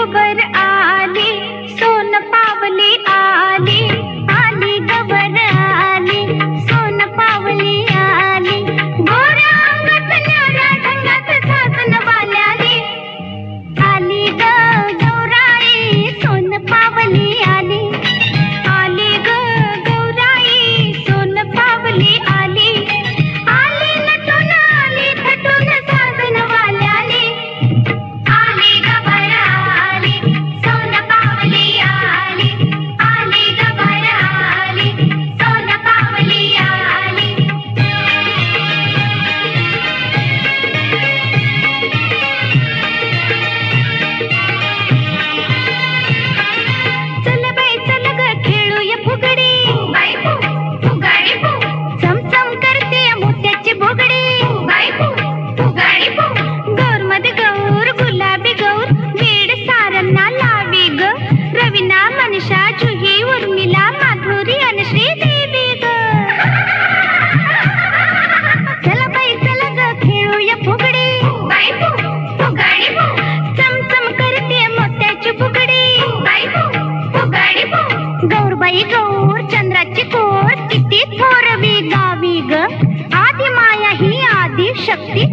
गवर आली, सोन पावली आली, आली गवर आली, सोन पावली आली, गोऱ्या अंगात न्याऱ्या ढंगात सासन वाल्याली, आली ग गौराई सोन पावली आली, आली ग गौराई सोन पावली आली, आली नटून आली थटून सासन वाल्याली, आली गवर आली, सोन पावली आली, आली गवर आली, सोन पावली आली. चल बाई चल ग खेळूया फुगडी, बाई फु फुगाडी फु, चमचम करते मोत्याची बुगडी, बाई फु फुगाडी फु, गौर मध्ये गौर गुलाबी गौर, वेड सारंना लावी ग, रवीना मनीषा जुही उर्मिला माधुरी आणि श्रीदेवी ग. चला बाई चला ग खेळूया फुगडी, बाई फु फुगाडी फु, चमचम करते मोत्याची बुगडी, बाई फु फुगाडी फु, गौरबाई गौर चंद्राची कोर, किती थोरवी गावी ग, आदी माया ही आदी शक्ती